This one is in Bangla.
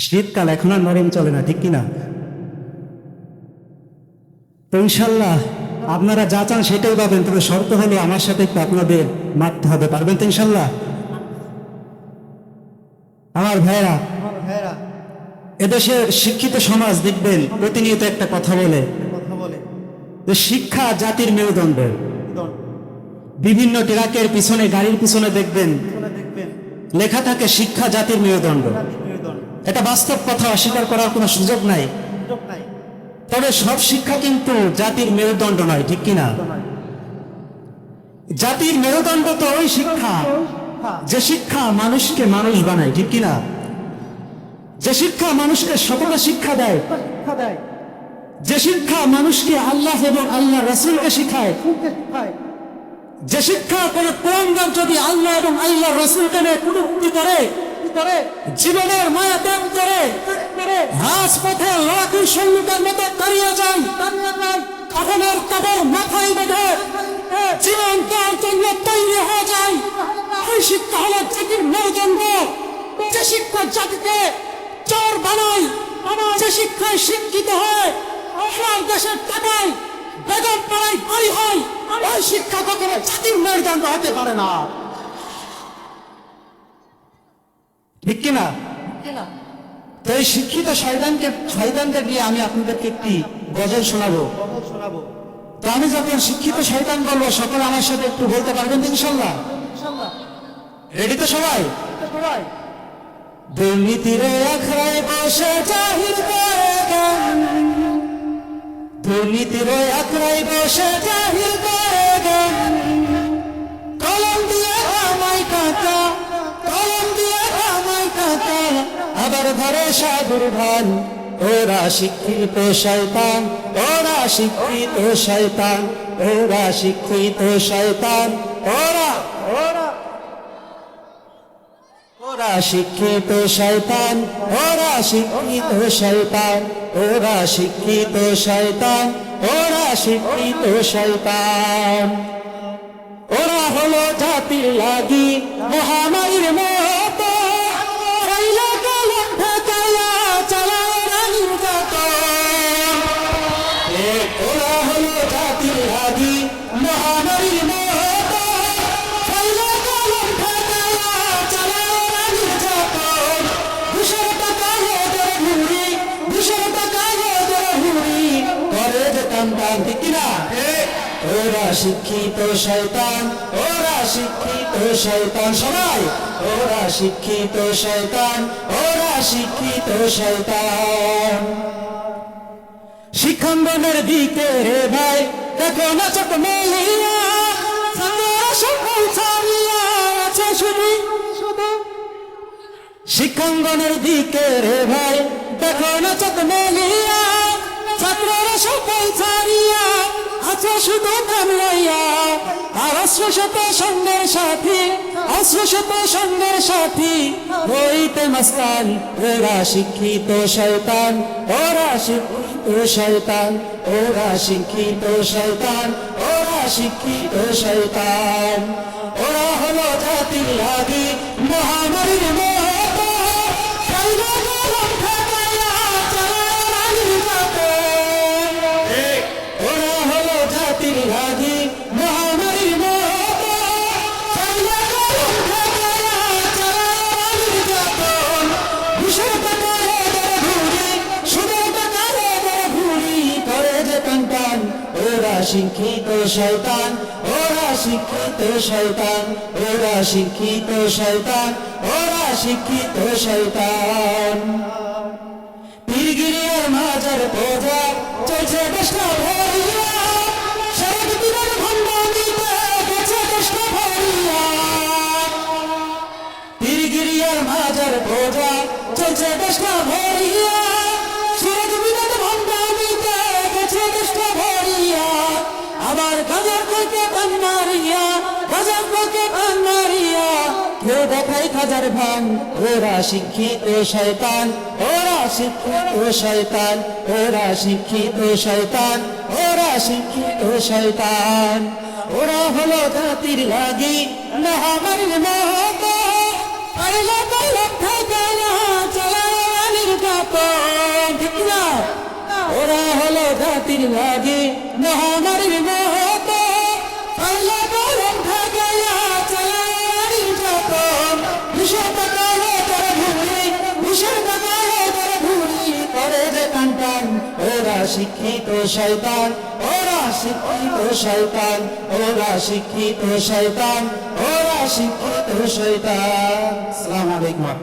শীতকাল এখন আর নরম চলে না, ঠিক কিনা? তো ইনশাল্লাহ আপনারা যা চান সেটাই পাবেন, তবে শর্ত হলো আমার সাথে একটু আপনাদের মারতে হবে। পারবেন তো ইনশাল্লাহ? আমার ভাইয়েরা, এদেশের শিক্ষিত সমাজ দেখবেন প্রতিনিয়ত একটা কথা বলে যে শিক্ষা জাতির মেরুদণ্ড। বিভিন্ন ট্রাকের পিছনে, গাড়ির পিছনে দেখবেন লেখা থাকে শিক্ষা জাতির মেরুদণ্ড। এটা বাস্তব কথা, অস্বীকার করার কোনো সুযোগ নাই। তবে সব শিক্ষা কিন্তু জাতির মেরুদণ্ড নয়, ঠিক কিনা? জাতির মেরুদণ্ড তো ওই শিক্ষা যে শিক্ষা মানুষকে মানুষ বানায়, ঠিক কিনা? যে শিক্ষা মানুষকে সকল শিক্ষা দেয়, যে শিক্ষা মানুষকে আল্লাহ এবং আল্লাহ রাসূলকে শিখায়, যে শিক্ষা কোনো কোরআন যদি আল্লাহ এবং আল্লাহ রাসূলকে নিয়ে কটূক্তি করে, জীবনের মায়া ত্যাগ করে রাজপথে লাঠির সৈনিকের মতো দাঁড়িয়ে যায়, কাফনের কাপড় মাথায় বেঁধে জীবন দেওয়ার জন্য তৈরি হয়ে যায়, ওই শিক্ষা হলো জাতির মেরুদণ্ড। যে শিক্ষা জাতিকে চোর বানায়, যে শিক্ষায় শিক্ষিত হয় আমার দেশের টাকায় বেগম পাড়ায় বাড়ি হয়, ওই শিক্ষা কখনো জাতির মেরুদণ্ড হতে পারে না, ঠিক কিনা? তো এই শিক্ষিত শয়তানকে দিয়ে আমি আপনাদেরকে একটি গজল শোনাবো। তো আমি যখন শিক্ষিত শয়তান বলবো সকলে আমার সাথে একটু বলতে পারবেন ইনশাল্লাহ? রেডি তো সবাই? দুর্নীতির আখড়ায় বসে জাহির করে গান, দুর্নীতির আখড়ায় বসে জাহির করে গান, কলম দিয়ে আমায় কাঁচা, কলম দিয়ে আমায় কাঁচা, আবার ধরে সাধুর ভান। ওরা শিক্ষিত শয়তান, ওরা শিক্ষিত শয়তান, ওরা শিক্ষিত শয়তান, ওরা ওরা শিক্ষিত শয়তান, ওরা শিক্ষিত শয়তান, ওরা শিক্ষিত শয়তান, ওরা শিক্ষিত শয়তান। ওরা হলো জাতির লাগি মহামারীর মতো, খাইলা কলম ঠেকাইয়া চালায় রানীর যতন। ওরা হলো জাতির লাগি মহামারীর মতো, খাইলা কলম ঠেকাইয়া চালায় রানীর যতন। 200 টাকা ওদের ভুঁড়ি, 200 টাকা ওদের ভুঁড়ি করে যেতাম দান, ঠিক কিনা? ওরা শিক্ষিত শয়তান, ওরা শিক্ষিত শয়তান, সবাই ওরা শিক্ষিত শয়তান, ওরা শিক্ষিত শয়তান। শিক্ষাঙ্গনের দিকে রে ভাই দেখো না চোখ মেলিয়া, সকল ছাড়িয়া আছে শুধু। শিক্ষাঙ্গনের দিকে রে ভাই দেখো না চোখ মেলিয়া, ছাত্ররা সকল ছাড়িয়া আছে শুধু নাম লইয়া। আর অশ্রুশত সঙ্গের সাথী, অশ্রুশত সঙ্গের সাথী হইতে মাস্তান। ওরা শিক্ষিত শয়তান, ওরা শিক্ষিত শয়তান, ওরা শিক্ষিত শয়তান, ওরা শিক্ষিত শয়তান। ওরা হলো জাতির লাগি মহামারীর মতো, খাইলা কলম ঠেকাইয়া চালায় রানীর যতন। ওরা হলো জাতির লাগি মহামারীর মতো, খাইলা কলম ঠেকাইয়া চালায় রানীর যতন। 200 টাকা ওদের ভুঁড়ি, 100 টাকা ওদের ভুঁড়ি করে যেতাম টান। ওরা শিক্ষিত শয়তান, ওরা শিক্ষিত শয়তান, ওরা শিক্ষিত শয়তান, ওরা শিক্ষিত শয়তান। পীরগিরিয়ার মাজার পূজা চলছে দেশটা ভরিয়া, শরৎ দিনের ভণ্ডামিতে গেছে দেশটা ভরিয়া। পীরগিরিয়ার মাজার পূজা চলছে দেশটা ভরিয়া, শরৎ দিনের ভণ্ডামিতে গেছে দেশটা ভরিয়া। আবার গাজার থেকে গান মারিয়া, গাজার থেকে গান মারিয়া কেউ দেখাই খাজার ভান। ওরা শিক্ষিত শয়তান, ওরা শিক্ষিত শয়তান, ওরা শিক্ষিত শয়তান, ওরা শিক্ষিত শয়তান। ওরা হলো জাতির লাগি মহামারীর মতো, খাইলা কলম ঠেকাইয়া চালায় রানীর রতন, ঠিক না? ওরা হলো জাতির লাগি মহামারীর মহত, আল্লাহ বরং ঠকাইয়া চালায় নির্যাতন। ঘুষের টাকা হয়ে তারা ভুলি, ঘুষের টাকা হয়ে তারা ভুলি করে যে টান। ওরা শিক্ষিত শয়তান, ওরা শিক্ষিত শয়তান, ওরা শিক্ষিত শয়তান, ওরা শিক্ষিত শয়তান। আসসালামু আলাইকুম।